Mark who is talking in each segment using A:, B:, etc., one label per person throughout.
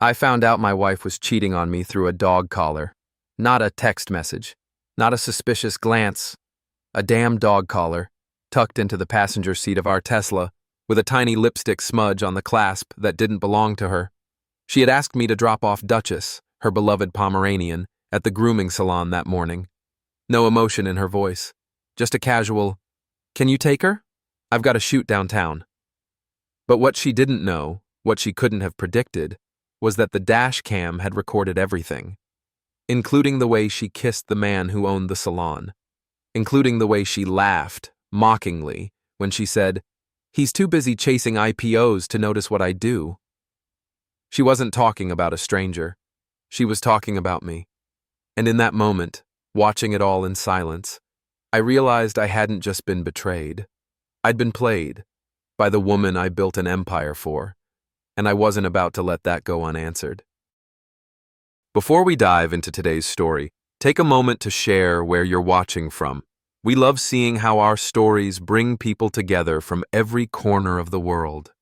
A: I found out my wife was cheating on me through a dog collar. Not a text message, not a suspicious glance. A damn dog collar, tucked into the passenger seat of our Tesla, with a tiny lipstick smudge on the clasp that didn't belong to her. She had asked me to drop off Duchess, her beloved Pomeranian, at the grooming salon that morning. No emotion in her voice, just a casual, "Can you take her? I've got a shoot downtown." But what she didn't know, what she couldn't have predicted, was that the dash cam had recorded everything, including the way she kissed the man who owned the salon, including the way she laughed, mockingly, when she said, "He's too busy chasing IPOs to notice what I do." She wasn't talking about a stranger. She was talking about me. And in that moment, watching it all in silence, I realized I hadn't just been betrayed. I'd been played by the woman I built an empire for, and I wasn't about to let that go unanswered. Before we dive into today's story, take a moment to share where you're watching from. We love seeing how our stories bring people together from every corner of the world.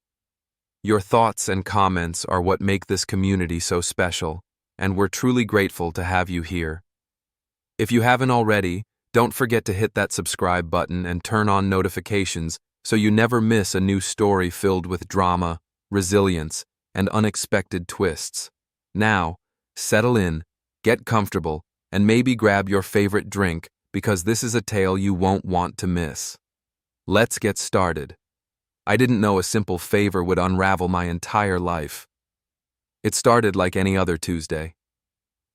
A: Your thoughts and comments are what make this community so special, and we're truly grateful to have you here. If you haven't already, don't forget to hit that subscribe button and turn on notifications so you never miss a new story filled with drama, resilience, and unexpected twists. Now, settle in, get comfortable, and maybe grab your favorite drink because this is a tale you won't want to miss. Let's get started. I didn't know a simple favor would unravel my entire life. It started like any other Tuesday.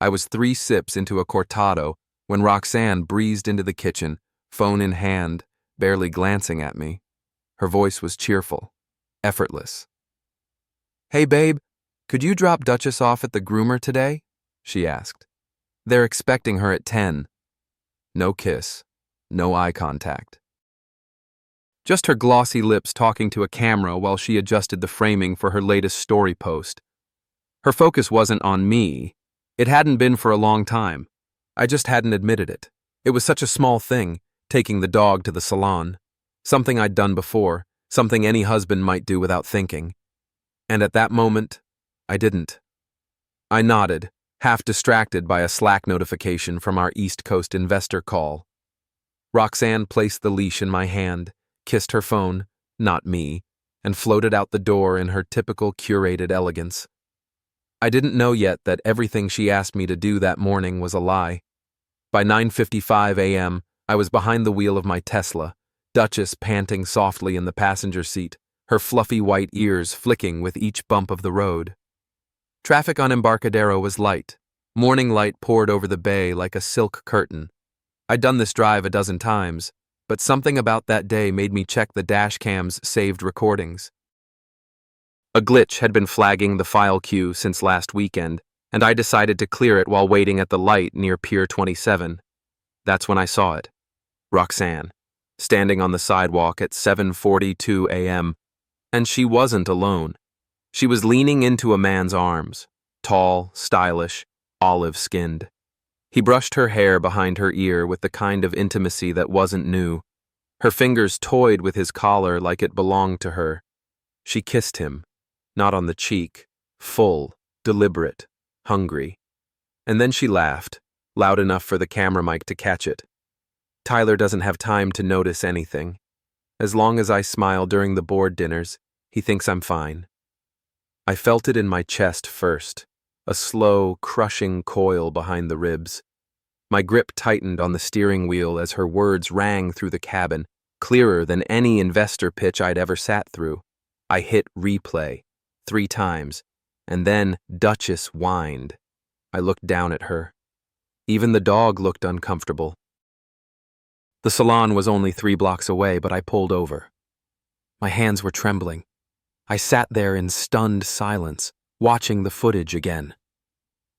A: I was 3 sips into a cortado when Roxanne breezed into the kitchen, phone in hand, barely glancing at me. Her voice was cheerful, effortless. "Hey babe, could you drop Duchess off at the groomer today?" she asked. "They're expecting her at 10. No kiss, no eye contact. Just her glossy lips talking to a camera while she adjusted the framing for her latest story post. Her focus wasn't on me. It hadn't been for a long time. I just hadn't admitted it. It was such a small thing, taking the dog to the salon. Something I'd done before, something any husband might do without thinking. And at that moment, I didn't. I nodded, half distracted by a Slack notification from our East Coast investor call. Roxanne placed the leash in my hand, kissed her phone, not me, and floated out the door in her typical curated elegance. I didn't know yet that everything she asked me to do that morning was a lie. By 9:55 a.m., I was behind the wheel of my Tesla, Duchess panting softly in the passenger seat, her fluffy white ears flicking with each bump of the road. Traffic on Embarcadero was light. Morning light poured over the bay like a silk curtain. I'd done this drive a dozen times, but something about that day made me check the dash cam's saved recordings. A glitch had been flagging the file queue since last weekend, and I decided to clear it while waiting at the light near Pier 27. That's when I saw it. Roxanne, standing on the sidewalk at 7:42 a.m., and she wasn't alone. She was leaning into a man's arms, tall, stylish, olive-skinned. He brushed her hair behind her ear with the kind of intimacy that wasn't new. Her fingers toyed with his collar like it belonged to her. She kissed him, not on the cheek, full, deliberate, hungry. And then she laughed, loud enough for the camera mic to catch it. Tyler doesn't have time to notice anything. As long as I smile during the board dinners, he thinks I'm fine. I felt it in my chest first, a slow, crushing coil behind the ribs. My grip tightened on the steering wheel as her words rang through the cabin, clearer than any investor pitch I'd ever sat through. I hit replay 3 times, and then Duchess whined. I looked down at her. Even the dog looked uncomfortable. The salon was only 3 blocks away, but I pulled over. My hands were trembling. I sat there in stunned silence, watching the footage again.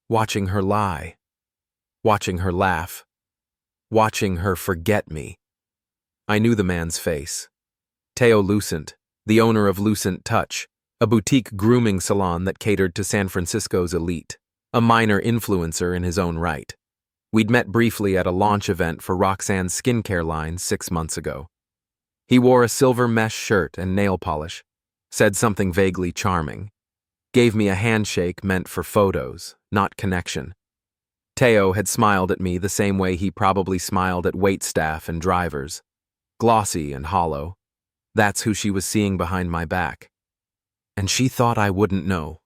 A: Watching her lie. Watching her laugh. Watching her forget me. I knew the man's face. Teo Lucent, the owner of Lucent Touch, a boutique grooming salon that catered to San Francisco's elite, a minor influencer in his own right. We'd met briefly at a launch event for Roxanne's skincare line 6 months ago. He wore a silver mesh shirt and nail polish, said something vaguely charming. gave me a handshake meant for photos, not connection. Teo had smiled at me the same way he probably smiled at waitstaff and drivers. Glossy and hollow. That's who she was seeing behind my back. And she thought I wouldn't know.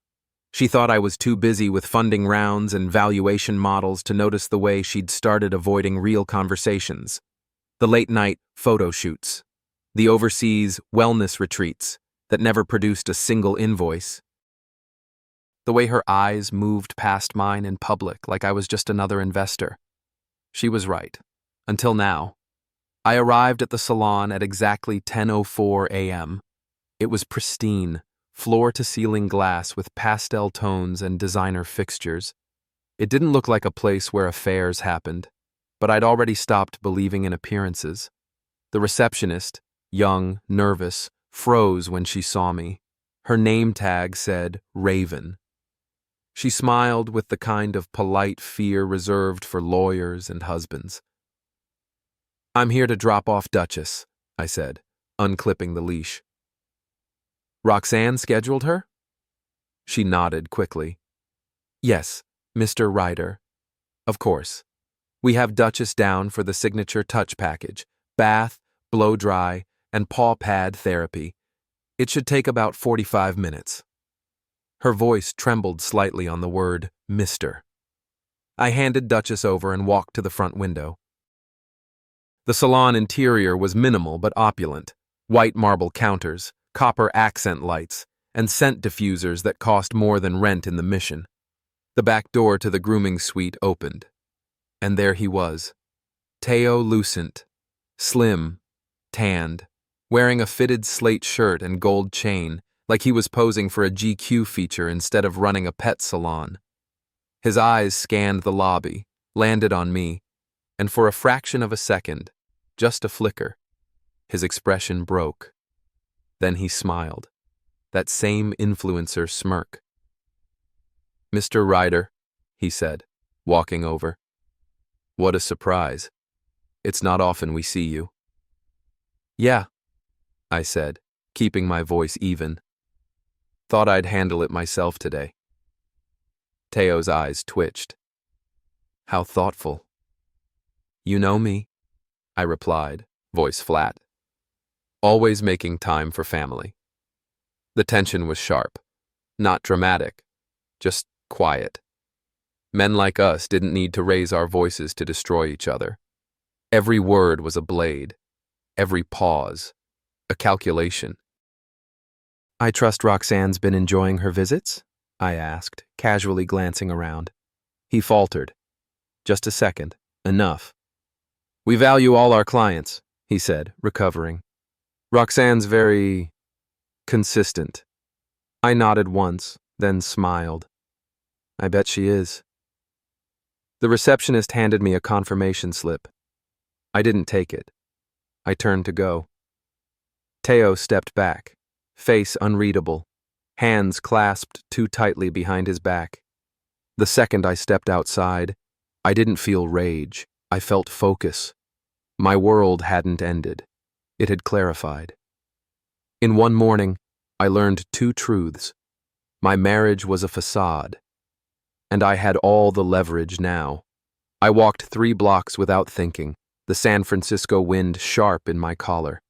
A: She thought I was too busy with funding rounds and valuation models to notice the way she'd started avoiding real conversations. The late-night photo shoots. The overseas wellness retreats that never produced a single invoice. The way her eyes moved past mine in public like I was just another investor. She was right. Until now. I arrived at the salon at exactly 10:04 a.m. It was pristine, floor-to-ceiling glass with pastel tones and designer fixtures. It didn't look like a place where affairs happened, but I'd already stopped believing in appearances. The receptionist, young, nervous, froze when she saw me. Her name tag said Raven. She smiled with the kind of polite fear reserved for lawyers and husbands. "I'm here to drop off Duchess," I said, unclipping the leash. "Roxanne scheduled her?" She nodded quickly. "Yes, Mr. Ryder. Of course. We have Duchess down for the signature touch package, bath, blow-dry, and paw pad therapy. It should take about 45 minutes. Her voice trembled slightly on the word Mr. I handed Duchess over and walked to the front window. The salon interior was minimal but opulent. White marble counters, copper accent lights, and scent diffusers that cost more than rent in the Mission. The back door to the grooming suite opened. And there he was, Teo Lucent, slim, tanned, wearing a fitted slate shirt and gold chain, like he was posing for a GQ feature instead of running a pet salon. His eyes scanned the lobby, landed on me, and for a fraction of a second, just a flicker, his expression broke. Then he smiled, that same influencer smirk. "Mr. Ryder," he said, walking over. "What a surprise. It's not often we see you." "Yeah," I said, keeping my voice even. "Thought I'd handle it myself today." Teo's eyes twitched. "How thoughtful." "You know me," I replied, voice flat. Always making time for family. The tension was sharp, not dramatic, just quiet. Men like us didn't need to raise our voices to destroy each other. Every word was a blade, every pause, a calculation. "I trust Roxanne's been enjoying her visits?" I asked, casually glancing around. He faltered. "Just a second. Enough." "We value all our clients," he said, recovering. "Roxanne's very consistent." I nodded once, then smiled. "I bet she is." The receptionist handed me a confirmation slip. I didn't take it. I turned to go. Teo stepped back, face unreadable, hands clasped too tightly behind his back. The second I stepped outside, I didn't feel rage. I felt focus. My world hadn't ended. It had clarified. In one morning, I learned two truths. My marriage was a facade, and I had all the leverage now. I walked 3 blocks without thinking, the San Francisco wind sharp in my collar.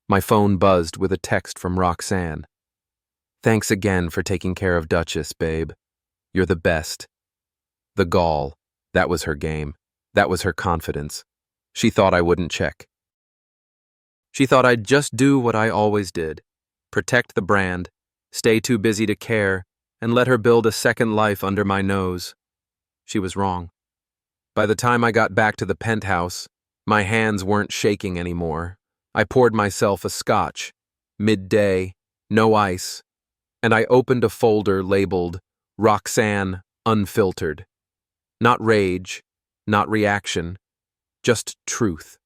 A: My phone buzzed with a text from Roxanne. "Thanks again for taking care of Duchess, babe. You're the best." The gall, that was her game. That was her confidence. She thought I wouldn't check. She thought I'd just do what I always did. Protect the brand, stay too busy to care, and let her build a second life under my nose. She was wrong. By the time I got back to the penthouse, my hands weren't shaking anymore. I poured myself a scotch, midday, no ice, and I opened a folder labeled Roxanne Unfiltered. Not rage, not reaction, just truth.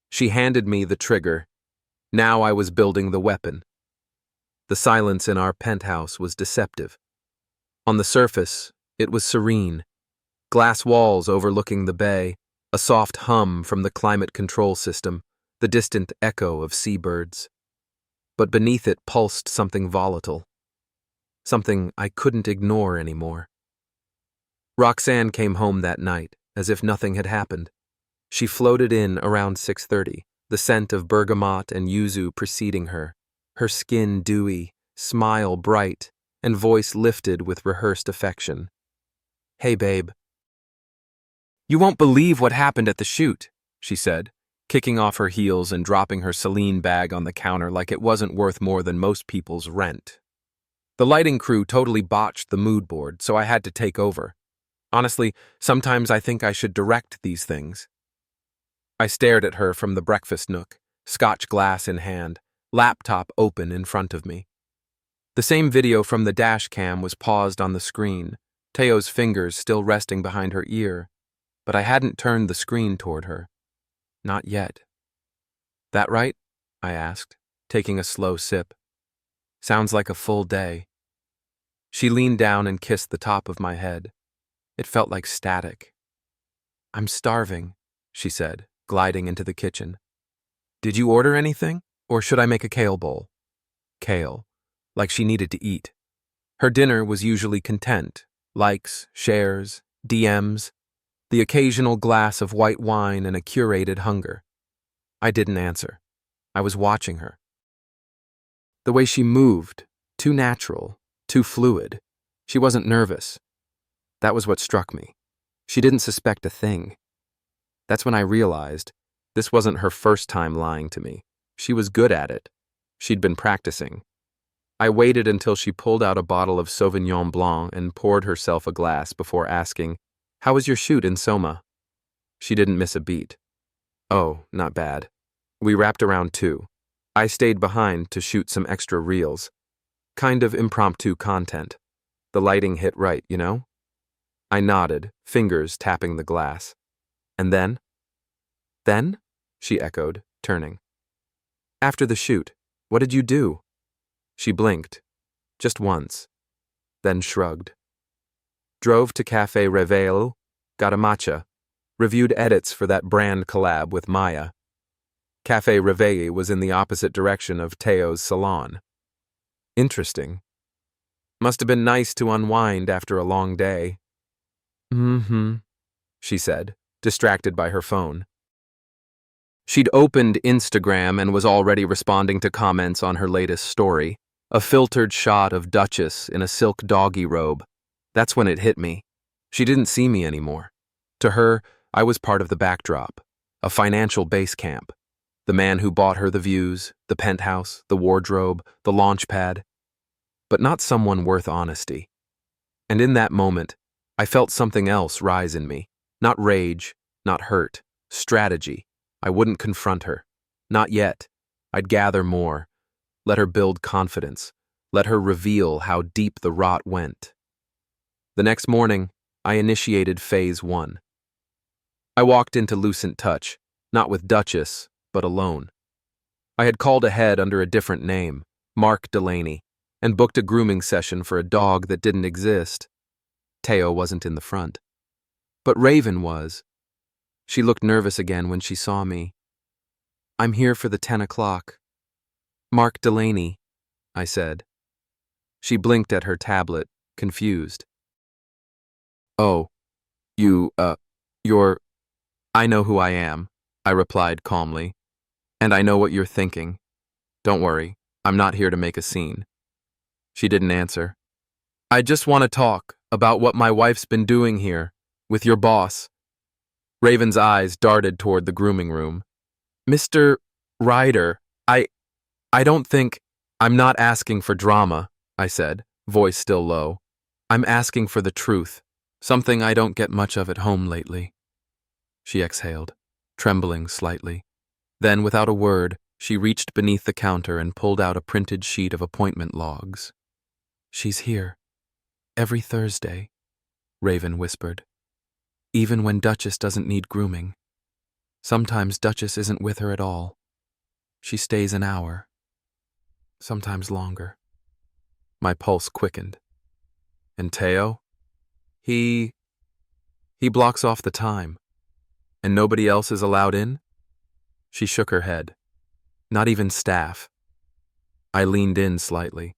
A: She handed me the trigger. Now I was building the weapon. The silence in our penthouse was deceptive. On the surface, it was serene. Glass walls overlooking the bay, a soft hum from the climate control system, the distant echo of seabirds. But beneath it pulsed something volatile. something I couldn't ignore anymore. Roxanne came home that night, as if nothing had happened. She floated in around 6:30, the scent of bergamot and yuzu preceding her, her skin dewy, smile bright, and voice lifted with rehearsed affection. "Hey, babe. You won't believe what happened at the shoot," she said, kicking off her heels and dropping her Celine bag on the counter like it wasn't worth more than most people's rent. The lighting crew totally botched the mood board, so I had to take over. Honestly, sometimes I think I should direct these things. I stared at her from the breakfast nook, scotch glass in hand, laptop open in front of me. The same video from the dash cam was paused on the screen, Teo's fingers still resting behind her ear, but I hadn't turned the screen toward her. Not yet. "That right?" I asked, taking a slow sip. "Sounds like a full day." She leaned down and kissed the top of my head. It felt like static. "I'm starving," she said, gliding into the kitchen. "Did you order anything, or should I make a kale bowl?" Kale, like she needed to eat. Her dinner was usually content, likes, shares, DMs, the occasional glass of white wine and a curated hunger. I didn't answer. I was watching her. The way she moved, too natural, too fluid. She wasn't nervous. That was what struck me. She didn't suspect a thing. That's when I realized this wasn't her first time lying to me. She was good at it. She'd been practicing. I waited until she pulled out a bottle of Sauvignon Blanc and poured herself a glass before asking, "How was your shoot in Soma?" She didn't miss a beat. "Oh, not bad. We wrapped around 2. I stayed behind to shoot some extra reels. Kind of impromptu content. The lighting hit right, you know?" I nodded, fingers tapping the glass. "And then?" "Then?" she echoed, turning. "After the shoot, what did you do?" She blinked, just once, then shrugged. "Drove to Café Reveil, got a matcha, reviewed edits for that brand collab with Maya. Café Reveil was in the opposite direction of Teo's salon." "Interesting. Must have been nice to unwind after a long day." "Mm-hmm," she said, distracted by her phone. She'd opened Instagram and was already responding to comments on her latest story, a filtered shot of Duchess in a silk doggy robe. That's when it hit me. She didn't see me anymore. To her, I was part of the backdrop, a financial base camp. The man who bought her the views, the penthouse, the wardrobe, the launch pad. But not someone worth honesty. And in that moment, I felt something else rise in me. Not rage, not hurt, strategy. I wouldn't confront her. Not yet. I'd gather more. Let her build confidence. Let her reveal how deep the rot went. The next morning, I initiated phase 1. I walked into Lucent Touch, not with Duchess, but alone. I had called ahead under a different name, Mark Delaney, and booked a grooming session for a dog that didn't exist. Teo wasn't in the front. But Raven was. She looked nervous again when she saw me. "I'm here for the 10 o'clock. Mark Delaney," I said. She blinked at her tablet, confused. "Oh, you're... I know who I am," I replied calmly. "And I know what you're thinking. Don't worry, I'm not here to make a scene." She didn't answer. "I just want to talk about what my wife's been doing here, with your boss." Raven's eyes darted toward the grooming room. "Mr. Ryder, I don't think... I'm not asking for drama," I said, voice still low. "I'm asking for the truth, something I don't get much of at home lately." She exhaled, trembling slightly. Then, without a word, she reached beneath the counter and pulled out a printed sheet of appointment logs. "She's here. Every Thursday," Raven whispered. "Even when Duchess doesn't need grooming. Sometimes Duchess isn't with her at all. She stays an hour. Sometimes longer." My pulse quickened. "And Teo? He blocks off the time. And nobody else is allowed in?" She shook her head. "Not even staff." I leaned in slightly.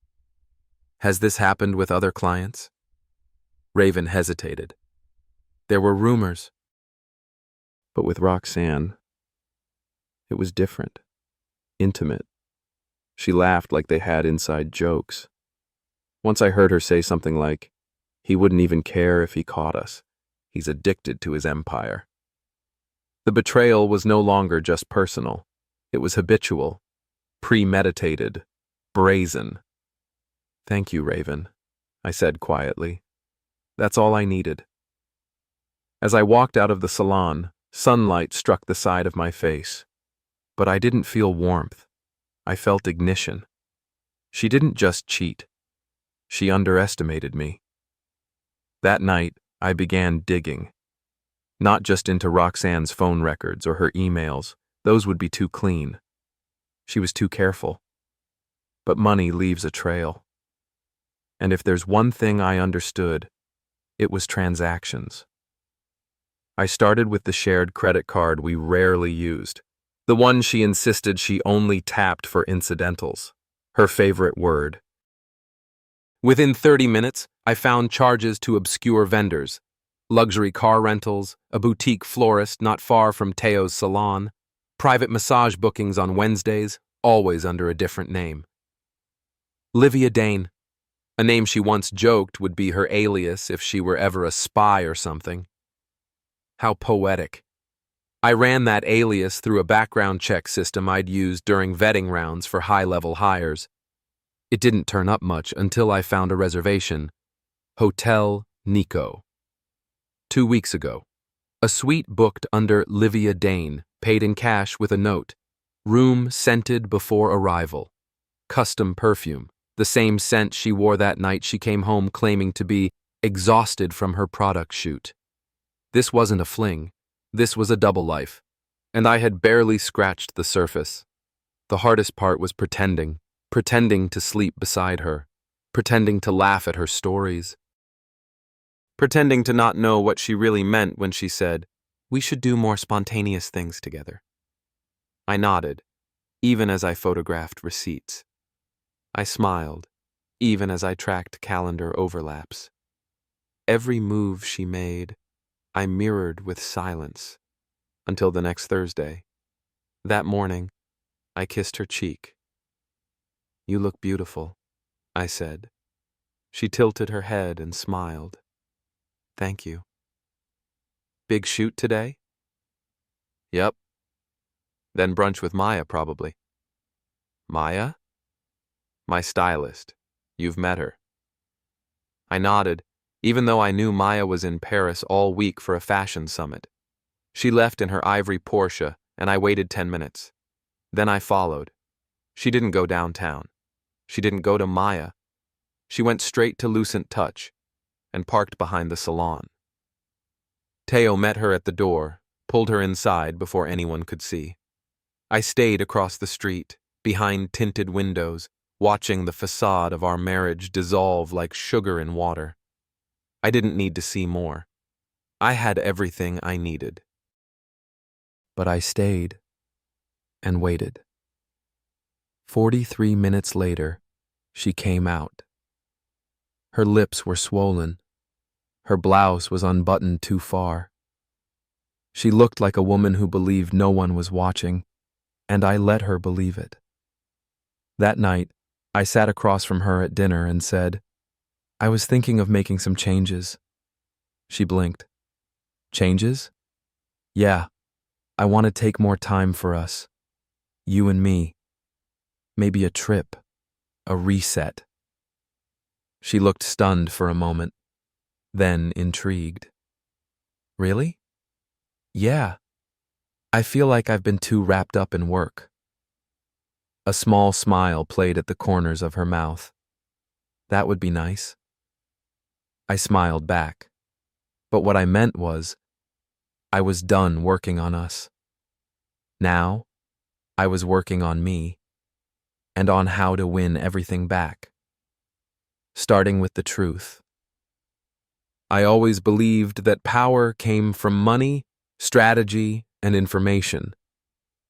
A: Has this happened with other clients? Raven hesitated. There were rumors. But with Roxanne, it was different, intimate. She laughed like they had inside jokes. Once I heard her say something like, "He wouldn't even care if he caught us. He's addicted to his empire." The betrayal was no longer just personal. It was habitual, premeditated, brazen. "Thank you, Raven," I said quietly. "That's all I needed." As I walked out of the salon, sunlight struck the side of my face. But I didn't feel warmth. I felt ignition. She didn't just cheat. She underestimated me. That night, I began digging. Not just into Roxanne's phone records or her emails. Those would be too clean. She was too careful. But money leaves a trail. And if there's one thing I understood, it was transactions. I started with the shared credit card we rarely used, the one she insisted she only tapped for incidentals, her favorite word. Within 30 minutes, I found charges to obscure vendors, luxury car rentals, a boutique florist not far from Teo's salon, private massage bookings on Wednesdays, always under a different name. Livia Dane, a name she once joked would be her alias if she were ever a spy or something. How poetic. I ran that alias through a background check system I'd used during vetting rounds for high-level hires. It didn't turn up much until I found a reservation. Hotel Nico. 2 weeks ago. A suite booked under Livia Dane, paid in cash with a note. Room scented before arrival. Custom perfume, the same scent she wore that night she came home claiming to be exhausted from her product shoot. This wasn't a fling. This was a double life, and I had barely scratched the surface. The hardest part was pretending to sleep beside her, pretending to laugh at her stories, pretending to not know what she really meant when she said, "We should do more spontaneous things together." I nodded, even as I photographed receipts. I smiled, even as I tracked calendar overlaps. Every move she made, I mirrored with silence, until the next Thursday. That morning, I kissed her cheek. "You look beautiful," I said. She tilted her head and smiled. "Thank you." "Big shoot today?" "Yep." "Then brunch with Maya, probably." "Maya?" "My stylist. You've met her." I nodded, even though I knew Maya was in Paris all week for a fashion summit. She left in her ivory Porsche, and I waited 10 minutes. Then I followed. She didn't go downtown. She didn't go to Maya. She went straight to Lucent Touch and parked behind the salon. Teo met her at the door, pulled her inside before anyone could see. I stayed across the street, behind tinted windows, watching the facade of our marriage dissolve like sugar in water. I didn't need to see more. I had everything I needed. But I stayed and waited. 43 minutes later, she came out. Her lips were swollen. Her blouse was unbuttoned too far. She looked like a woman who believed no one was watching, and I let her believe it. That night, I sat across from her at dinner and said, "I was thinking of making some changes." She blinked. "Changes?" "Yeah, I want to take more time for us. You and me. Maybe a trip, a reset." She looked stunned for a moment, then intrigued. "Really?" "Yeah. I feel like I've been too wrapped up in work." A small smile played at the corners of her mouth. "That would be nice." I smiled back. But what I meant was, I was done working on us. Now, I was working on me, and on how to win everything back. Starting with the truth. I always believed that power came from money, strategy, and information.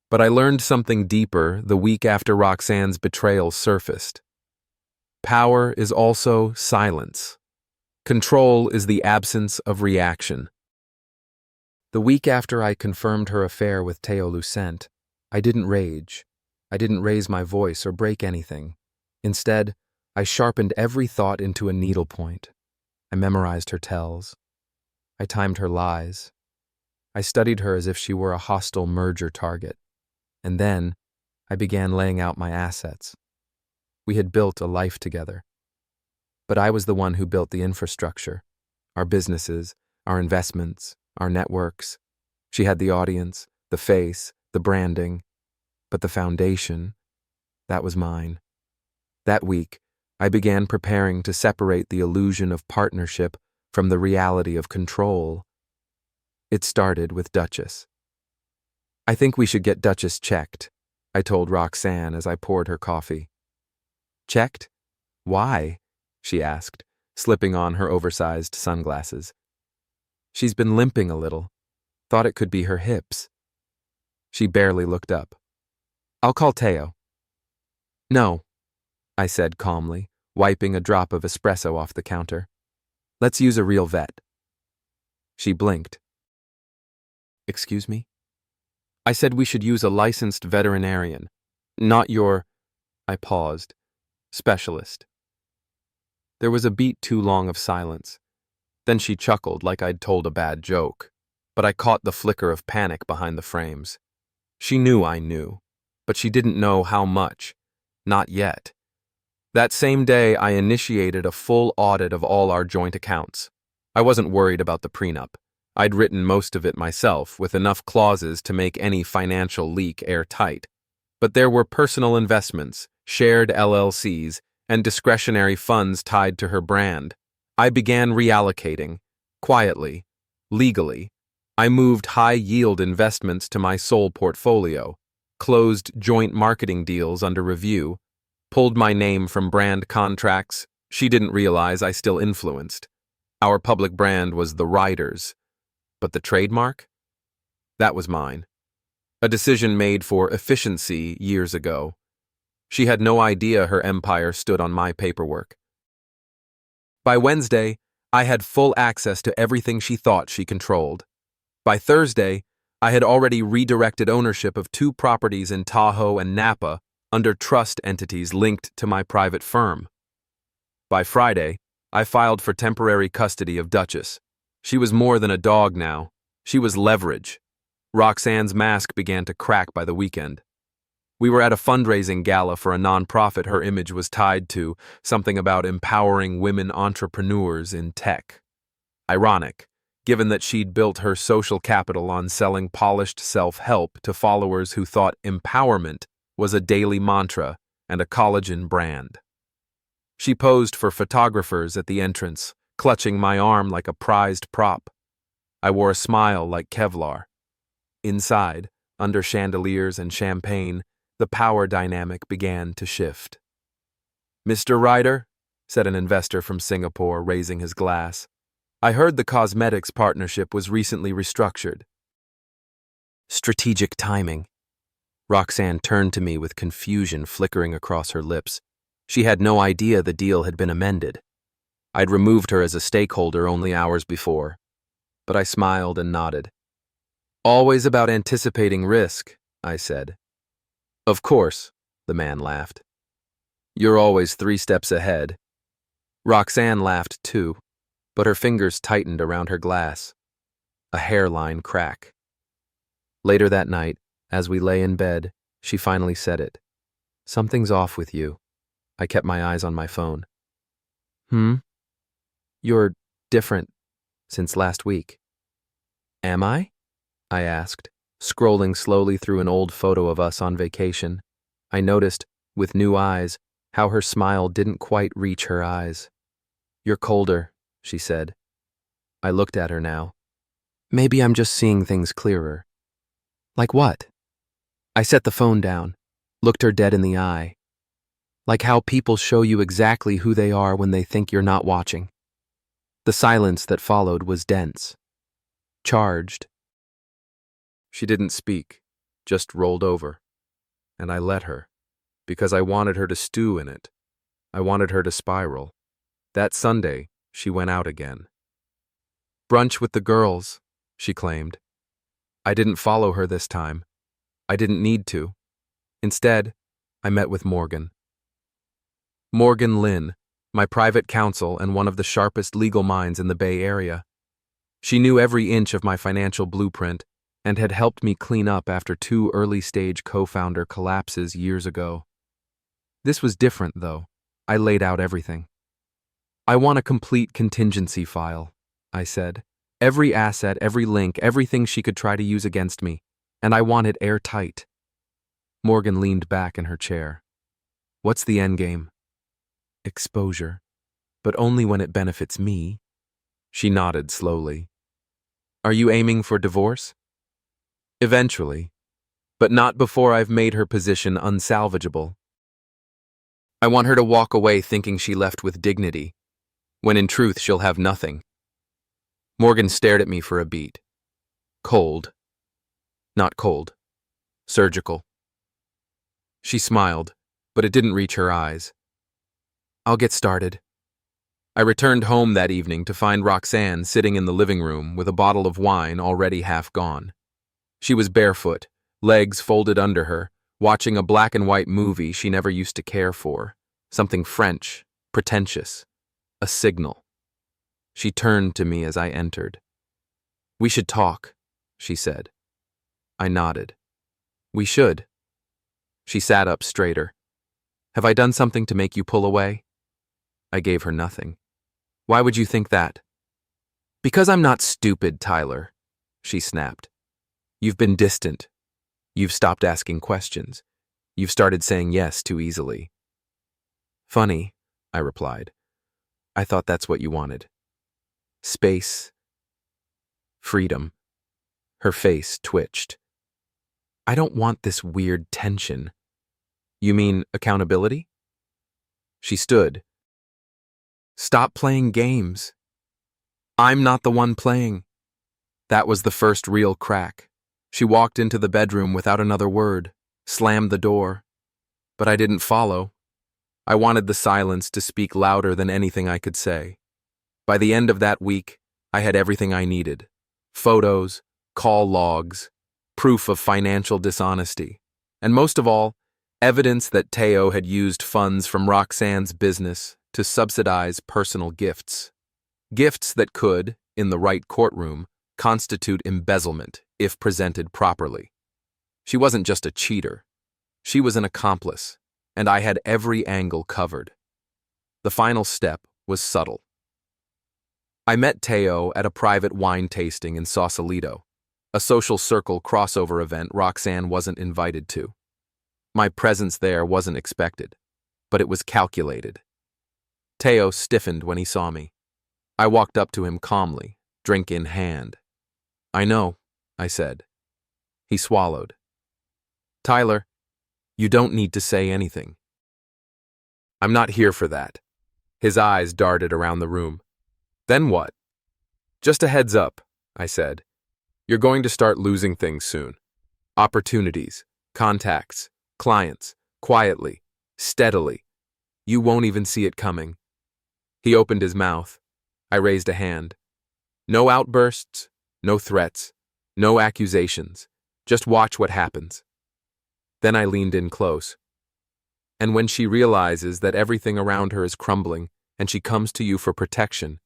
A: But I learned something deeper the week after Roxanne's betrayal surfaced. Power is also silence. Control is the absence of reaction. The week after I confirmed her affair with Teo Lucent, I didn't rage. I didn't raise my voice or break anything. Instead, I sharpened every thought into a needlepoint. I memorized her tells. I timed her lies. I studied her as if she were a hostile merger target. And then, I began laying out my assets. We had built a life together. But I was the one who built the infrastructure, our businesses, our investments, our networks. She had the audience, the face, the branding. But the foundation, that was mine. That week, I began preparing to separate the illusion of partnership from the reality of control. It started with Duchess. I think we should get Duchess checked, I told Roxanne as I poured her coffee. Checked? Why? She asked, slipping on her oversized sunglasses. She's been limping a little. Thought it could be her hips. She barely looked up. I'll call Teo. No, I said calmly, wiping a drop of espresso off the counter. Let's use a real vet. She blinked. Excuse me? I said we should use a licensed veterinarian, not your, I paused, specialist. There was a beat too long of silence. Then she chuckled like I'd told a bad joke, but I caught the flicker of panic behind the frames. She knew I knew, but she didn't know how much. Not yet. That same day, I initiated a full audit of all our joint accounts. I wasn't worried about the prenup. I'd written most of it myself, with enough clauses to make any financial leak airtight. But there were personal investments, shared LLCs, and discretionary funds tied to her brand. I began reallocating, quietly, legally. I moved high-yield investments to my sole portfolio, closed joint marketing deals under review, pulled my name from brand contracts she didn't realize I still influenced. Our public brand was the Riders. But the trademark? That was mine. A decision made for efficiency years ago. She had no idea her empire stood on my paperwork. By Wednesday, I had full access to everything she thought she controlled. By Thursday, I had already redirected ownership of 2 properties in Tahoe and Napa under trust entities linked to my private firm. By Friday, I filed for temporary custody of Duchess. She was more than a dog now. She was leverage. Roxanne's mask began to crack by the weekend. We were at a fundraising gala for a nonprofit her image was tied to, something about empowering women entrepreneurs in tech. Ironic, given that she'd built her social capital on selling polished self-help to followers who thought empowerment was a daily mantra and a collagen brand. She posed for photographers at the entrance, clutching my arm like a prized prop. I wore a smile like Kevlar. Inside, under chandeliers and champagne, the power dynamic began to shift. Mr. Ryder, said an investor from Singapore, raising his glass, I heard the cosmetics partnership was recently restructured. Strategic timing. Roxanne turned to me with confusion flickering across her lips. She had no idea the deal had been amended. I'd removed her as a stakeholder only hours before, but I smiled and nodded. Always about anticipating risk, I said. Of course, the man laughed. You're always 3 steps ahead. Roxanne laughed too, but her fingers tightened around her glass. A hairline crack. Later that night, as we lay in bed, she finally said it. Something's off with you. I kept my eyes on my phone. You're different since last week. Am I? I asked, scrolling slowly through an old photo of us on vacation. I noticed, with new eyes, how her smile didn't quite reach her eyes. You're colder, she said. I looked at her now. Maybe I'm just seeing things clearer. Like what? I set the phone down, looked her dead in the eye. Like how people show you exactly who they are when they think you're not watching. The silence that followed was dense. Charged. She didn't speak, just rolled over. And I let her, because I wanted her to stew in it. I wanted her to spiral. That Sunday, she went out again. Brunch with the girls, she claimed. I didn't follow her this time. I didn't need to. Instead, I met with Morgan. Morgan Lynn, my private counsel and one of the sharpest legal minds in the Bay Area. She knew every inch of my financial blueprint and had helped me clean up after 2 early-stage co-founder collapses years ago. This was different, though. I laid out everything. I want a complete contingency file, I said. Every asset, every link, everything she could try to use against me, and I want it airtight. Morgan leaned back in her chair. What's the endgame? Exposure, but only when it benefits me. She nodded slowly. Are you aiming for divorce? Eventually, but not before I've made her position unsalvageable. I want her to walk away thinking she left with dignity, when in truth she'll have nothing. Morgan stared at me for a beat. Cold. Not cold. Surgical. She smiled, but it didn't reach her eyes. I'll get started. I returned home that evening to find Roxanne sitting in the living room with a bottle of wine already half gone. She was barefoot, legs folded under her, watching a black and white movie she never used to care for, something French, pretentious, a signal. She turned to me as I entered. We should talk, she said. I nodded. We should. She sat up straighter. Have I done something to make you pull away? I gave her nothing. Why would you think that? Because I'm not stupid, Tyler, she snapped. You've been distant. You've stopped asking questions. You've started saying yes too easily. Funny, I replied. I thought that's what you wanted. Space. Freedom. Her face twitched. I don't want this weird tension. You mean accountability? She stood. Stop playing games. I'm not the one playing. That was the first real crack. She walked into the bedroom without another word, slammed the door. But I didn't follow. I wanted the silence to speak louder than anything I could say. By the end of that week, I had everything I needed. Photos, call logs, proof of financial dishonesty, and most of all, evidence that Teo had used funds from Roxanne's business to subsidize personal gifts. Gifts that could, in the right courtroom, constitute embezzlement if presented properly. She wasn't just a cheater. She was an accomplice, and I had every angle covered. The final step was subtle. I met Teo at a private wine tasting in Sausalito, a social circle crossover event Roxanne wasn't invited to. My presence there wasn't expected, but it was calculated. Teo stiffened when he saw me. I walked up to him calmly, drink in hand. I know, I said. He swallowed. Tyler, you don't need to say anything. I'm not here for that. His eyes darted around the room. Then what? Just a heads up, I said. You're going to start losing things soon. Opportunities, contacts, clients, quietly, steadily. You won't even see it coming. He opened his mouth. I raised a hand. No outbursts, no threats, no accusations. Just watch what happens. Then I leaned in close. And when she realizes that everything around her is crumbling and she comes to you for protection,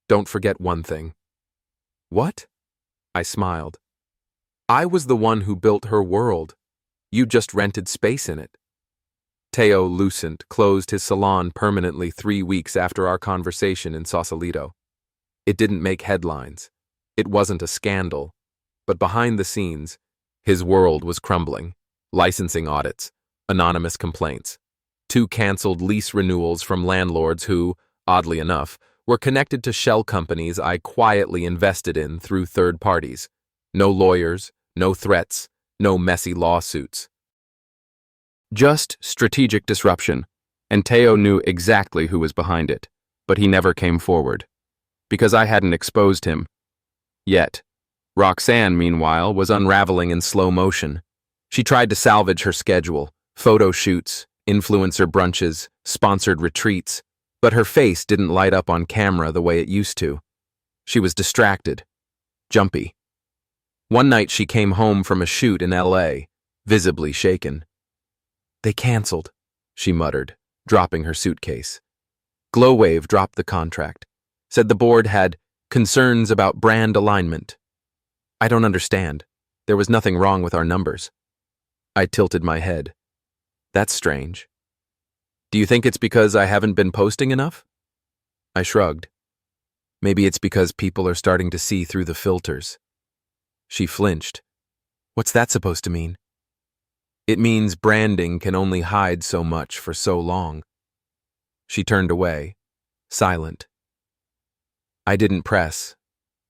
A: don't forget one thing. What? I smiled. I was the one who built her world. You just rented space in it. Teo Lucent closed his salon permanently 3 weeks after our conversation in Sausalito. It didn't make headlines. It wasn't a scandal. But behind the scenes, his world was crumbling. Licensing audits, anonymous complaints, 2 canceled lease renewals from landlords who, oddly enough, were connected to shell companies I quietly invested in through third parties. No lawyers, no threats, no messy lawsuits. Just strategic disruption, and Teo knew exactly who was behind it, but he never came forward. Because I hadn't exposed him. Yet. Roxanne, meanwhile, was unraveling in slow motion. She tried to salvage her schedule, photo shoots, influencer brunches, sponsored retreats, but her face didn't light up on camera the way it used to. She was distracted, jumpy. One night she came home from a shoot in LA, visibly shaken. "They canceled," she muttered, dropping her suitcase. Glowwave dropped the contract, said the board had concerns about brand alignment. "I don't understand. There was nothing wrong with our numbers." I tilted my head. "That's strange. Do you think it's because I haven't been posting enough?" I shrugged. "Maybe it's because people are starting to see through the filters." She flinched. "What's that supposed to mean?" "It means branding can only hide so much for so long." She turned away, silent. I didn't press.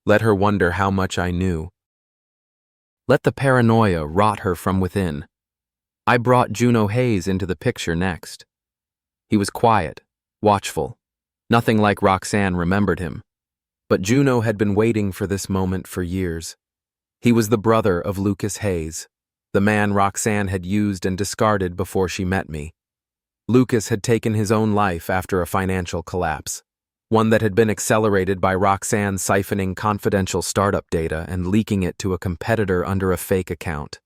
A: Let her wonder how much I knew. Let the paranoia rot her from within. I brought Juno Hayes into the picture next. He was quiet, watchful, nothing like Roxanne remembered him. But Juno had been waiting for this moment for years. He was the brother of Lucas Hayes, the man Roxanne had used and discarded before she met me. Lucas had taken his own life after a financial collapse, one that had been accelerated by Roxanne siphoning confidential startup data and leaking it to a competitor under a fake account.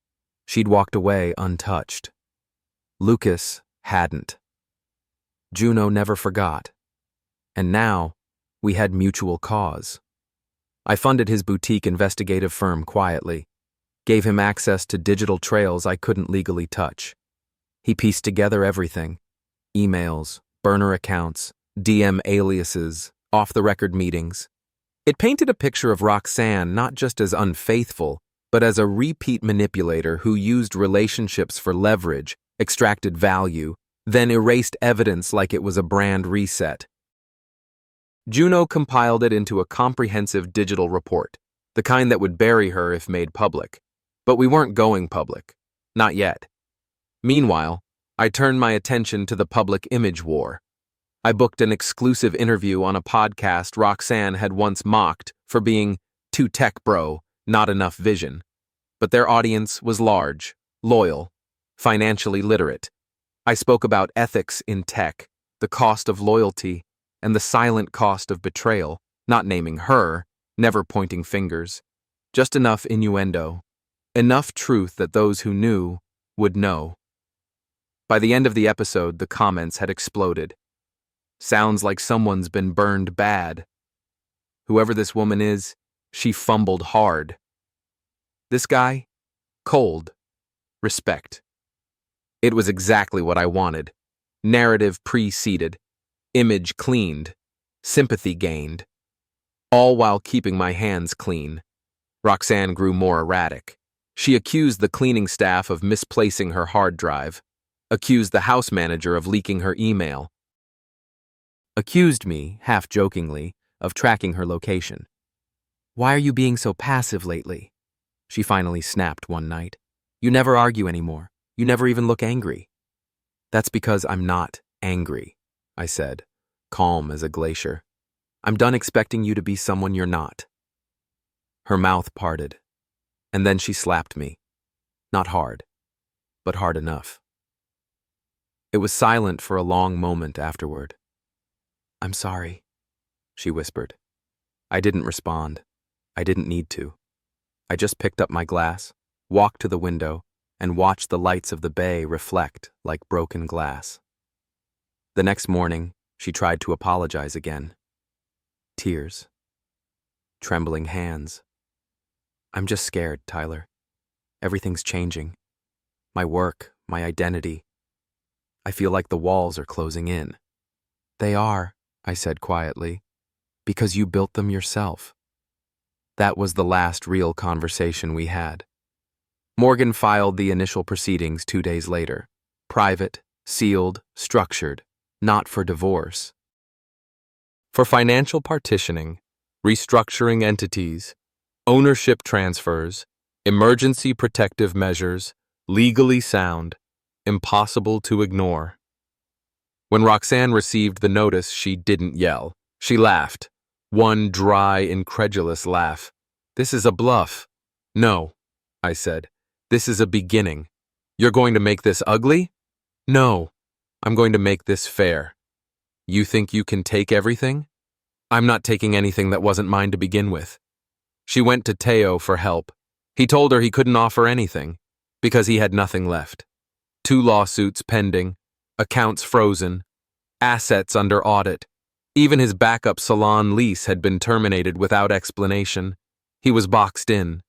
A: She'd walked away untouched. Lucas hadn't. Juno never forgot. And now, we had mutual cause. I funded his boutique investigative firm quietly, gave him access to digital trails I couldn't legally touch. He pieced together everything: emails, burner accounts, DM aliases, off-the-record meetings. It painted a picture of Roxanne not just as unfaithful, but as a repeat manipulator who used relationships for leverage, extracted value, then erased evidence like it was a brand reset. Juno compiled it into a comprehensive digital report, the kind that would bury her if made public. But we weren't going public. Not yet. Meanwhile, I turned my attention to the public image war. I booked an exclusive interview on a podcast Roxanne had once mocked for being too tech bro, not enough vision. But their audience was large, loyal, financially literate. I spoke about ethics in tech, the cost of loyalty, and the silent cost of betrayal, not naming her, never pointing fingers. Just enough innuendo, enough truth that those who knew would know. By the end of the episode, the comments had exploded. "Sounds like someone's been burned bad. Whoever this woman is, she fumbled hard. This guy? Cold. Respect." It was exactly what I wanted. Narrative preceded, image cleaned, sympathy gained, all while keeping my hands clean. Roxanne grew more erratic. She accused the cleaning staff of misplacing her hard drive, accused the house manager of leaking her email, accused me, half-jokingly, of tracking her location. "Why are you being so passive lately?" she finally snapped one night. "You never argue anymore. You never even look angry." "That's because I'm not angry," I said, calm as a glacier. "I'm done expecting you to be someone you're not." Her mouth parted, and then she slapped me. Not hard, but hard enough. It was silent for a long moment afterward. "I'm sorry," she whispered. I didn't respond. I didn't need to. I just picked up my glass, walked to the window, and watched the lights of the bay reflect like broken glass. The next morning, she tried to apologize again. Tears. Trembling hands. "I'm just scared, Tyler. Everything's changing. My work, my identity. I feel like the walls are closing in." "They are," I said quietly, "because you built them yourself." That was the last real conversation we had. Morgan filed the initial proceedings 2 days later. Private, sealed, structured, not for divorce. For financial partitioning, restructuring entities, ownership transfers, emergency protective measures, legally sound, impossible to ignore. When Roxanne received the notice, she didn't yell. She laughed. One dry, incredulous laugh. "This is a bluff." "No," I said. "This is a beginning. You're going to make this ugly?" "No." I'm going to make this fair. You think you can take everything? I'm not taking anything that wasn't mine to begin with. She went to Teo for help. He told her he couldn't offer anything because he had nothing left. 2 lawsuits pending, accounts frozen, assets under audit. Even his backup salon lease had been terminated without explanation. He was boxed in.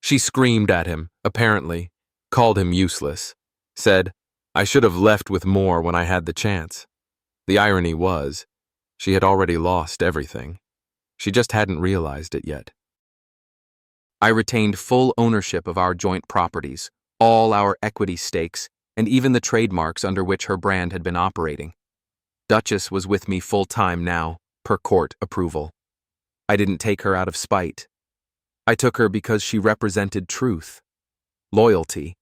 A: She screamed at him, apparently, called him useless, said, "I should have left with more when I had the chance." The irony was, she had already lost everything. She just hadn't realized it yet. I retained full ownership of our joint properties, all our equity stakes, and even the trademarks under which her brand had been operating. Duchess was with me full-time now, per court approval. I didn't take her out of spite. I took her because she represented truth, loyalty,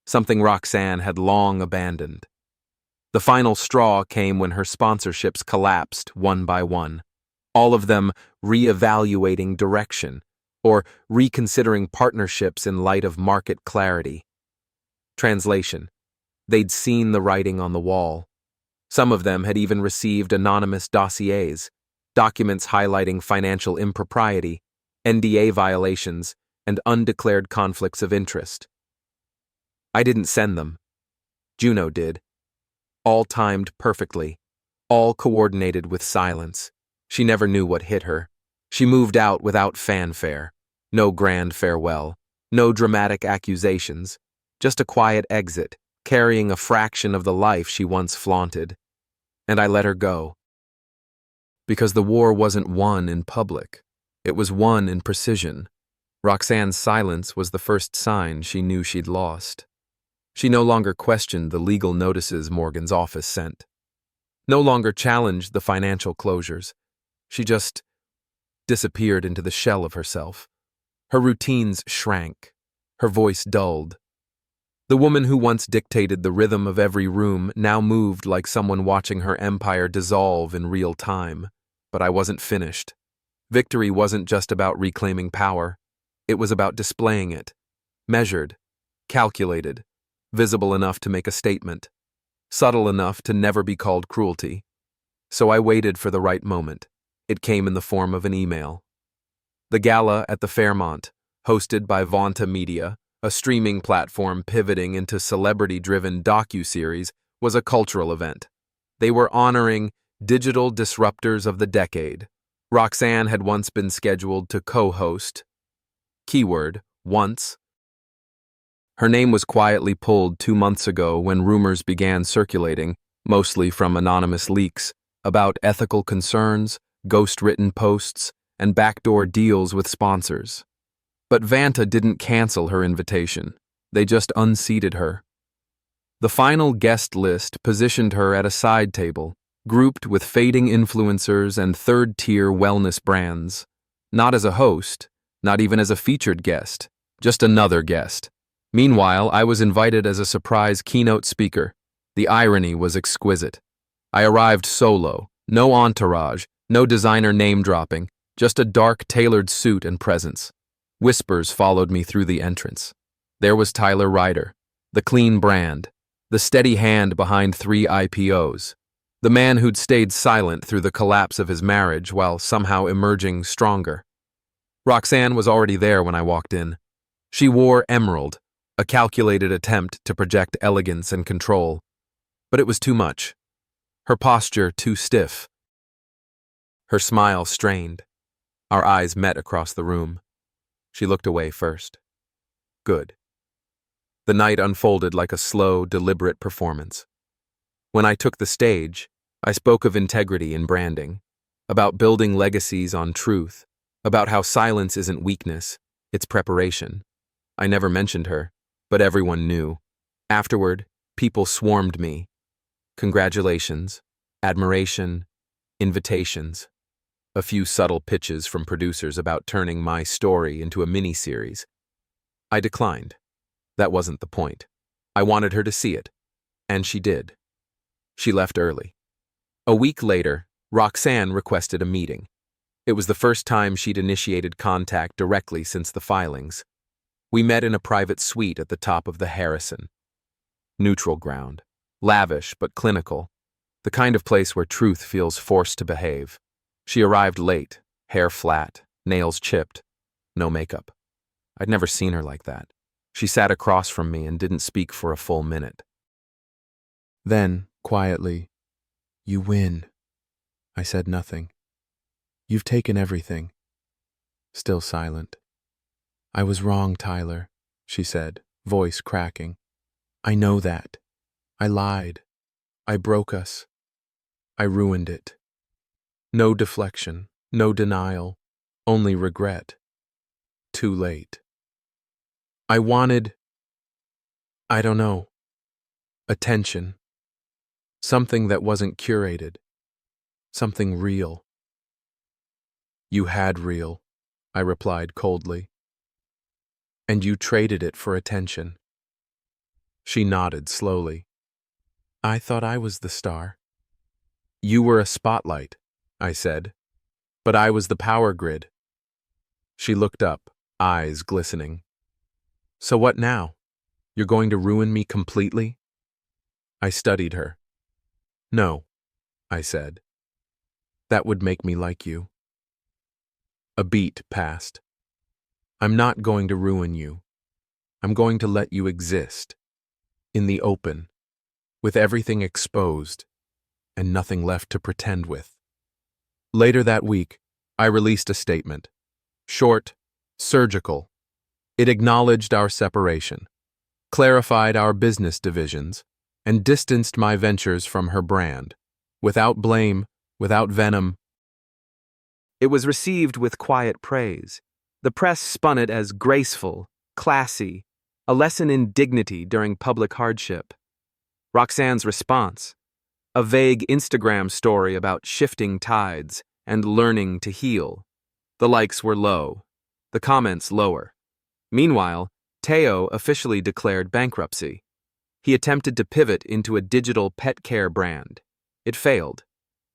A: something Roxanne had long abandoned. The final straw came when her sponsorships collapsed one by one, all of them re-evaluating direction or reconsidering partnerships in light of market clarity. Translation: they'd seen the writing on the wall. Some of them had even received anonymous dossiers, documents highlighting financial impropriety, NDA violations, and undeclared conflicts of interest. I didn't send them. Juno did. All timed perfectly, all coordinated with silence. She never knew what hit her. She moved out without fanfare. No grand farewell, no dramatic accusations, just a quiet exit, carrying a fraction of the life she once flaunted. And I let her go. Because the war wasn't won in public. It was won in precision. Roxanne's silence was the first sign she knew she'd lost. She no longer questioned the legal notices Morgan's office sent. No longer challenged the financial closures. She just disappeared into the shell of herself. Her routines shrank. Her voice dulled. The woman who once dictated the rhythm of every room now moved like someone watching her empire dissolve in real time. But I wasn't finished. Victory wasn't just about reclaiming power. It was about displaying it. Measured, calculated, visible enough to make a statement, subtle enough to never be called cruelty. So I waited for the right moment. It came in the form of an email. The gala at the Fairmont, hosted by Vonta Media, a streaming platform pivoting into celebrity-driven docuseries, was a cultural event. They were honoring digital disruptors of the decade. Roxanne had once been scheduled to co-host. Keyword, once. Her name was quietly pulled 2 months ago when rumors began circulating, mostly from anonymous leaks, about ethical concerns, ghost-written posts, and backdoor deals with sponsors. But Vanta didn't cancel her invitation. They just unseated her. The final guest list positioned her at a side table, grouped with fading influencers and third-tier wellness brands. Not as a host, not even as a featured guest, just another guest. Meanwhile, I was invited as a surprise keynote speaker. The irony was exquisite. I arrived solo, no entourage, no designer name-dropping, just a dark, tailored suit and presence. Whispers followed me through the entrance. There was Tyler Ryder, the clean brand, the steady hand behind 3 IPOs, the man who'd stayed silent through the collapse of his marriage while somehow emerging stronger. Roxanne was already there when I walked in. She wore emerald, a calculated attempt to project elegance and control. But it was too much. Her posture too stiff. Her smile strained. Our eyes met across the room. She looked away first. Good. The night unfolded like a slow, deliberate performance. When I took the stage, I spoke of integrity in branding, about building legacies on truth, about how silence isn't weakness, it's preparation. I never mentioned her, but everyone knew. Afterward, people swarmed me. Congratulations, admiration, invitations. A few subtle pitches from producers about turning my story into a mini-series. I declined. That wasn't the point. I wanted her to see it. And she did. She left early. A week later, Roxanne requested a meeting. It was the first time she'd initiated contact directly since the filings. We met in a private suite at the top of the Harrison. Neutral ground. lavish but clinical, the kind of place where truth feels forced to behave. She arrived late, hair flat, nails chipped, no makeup. I'd never seen her like that. She sat across from me and didn't speak for a full minute. Then, quietly, "You win." I said nothing. "You've taken everything." Still silent. "I was wrong, Tyler," she said, voice cracking. "I know that. I lied. I broke us. I ruined it." No deflection, no denial, only regret. Too late. I wanted, I don't know, attention. Something that wasn't curated. Something real. "You had real," I replied coldly. "And you traded it for attention." She nodded slowly. "I thought I was the star." "You were a spotlight," I said, "but I was the power grid." She looked up, eyes glistening. "So what now? You're going to ruin me completely?" I studied her. "No," I said. "That would make me like you." A beat passed. "I'm not going to ruin you. I'm going to let you exist. In the open, with everything exposed, and nothing left to pretend with." Later that week, I released a statement. Short, surgical. It acknowledged our separation, clarified our business divisions, and distanced my ventures from her brand, without blame, without venom. It was received with quiet praise. The press spun it as graceful, classy, a lesson in dignity during public hardship. Roxanne's response: a vague Instagram story about shifting tides and learning to heal. The likes were low, the comments lower. Meanwhile, Teo officially declared bankruptcy. He attempted to pivot into a digital pet care brand. It failed.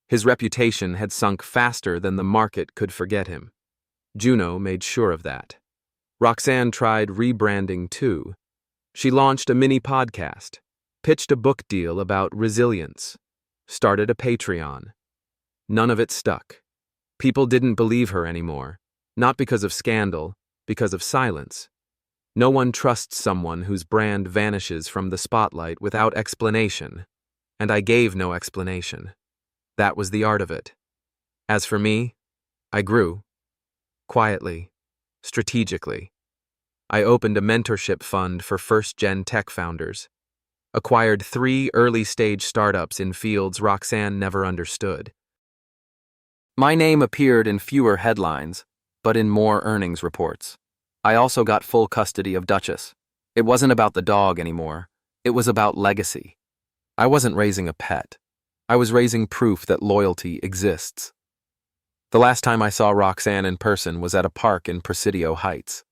A: His reputation had sunk faster than the market could forget him. Juno made sure of that. Roxanne tried rebranding too. She launched a mini podcast, pitched a book deal about resilience, started a Patreon. None of it stuck. People didn't believe her anymore, not because of scandal, because of silence. No one trusts someone whose brand vanishes from the spotlight without explanation, and I gave no explanation. That was the art of it. As for me, I grew. Quietly, strategically. I opened a mentorship fund for first-gen tech founders, acquired 3 early-stage startups in fields Roxanne never understood. My name appeared in fewer headlines, but in more earnings reports. I also got full custody of Duchess. It wasn't about the dog anymore. It was about legacy. I wasn't raising a pet. I was raising proof that loyalty exists. The last time I saw Roxanne in person was at a park in Presidio Heights.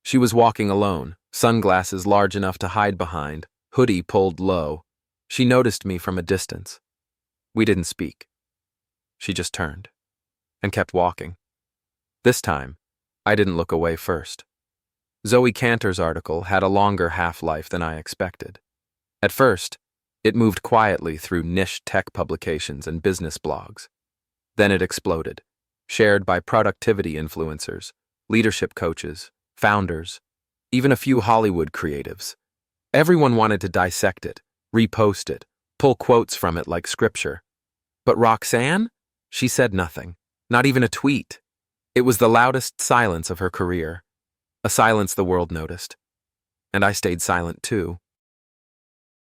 A: She was walking alone, sunglasses large enough to hide behind, hoodie pulled low. She noticed me from a distance. We didn't speak. She just turned and kept walking. This time, I didn't look away first. Zoe Cantor's article had a longer half-life than I expected. At first, it moved quietly through niche tech publications and business blogs. Then it exploded, shared by productivity influencers, leadership coaches, founders, even a few Hollywood creatives. Everyone wanted to dissect it, repost it, pull quotes from it like scripture. But Roxanne? She said nothing, not even a tweet. It was the loudest silence of her career, a silence the world noticed. And I stayed silent too.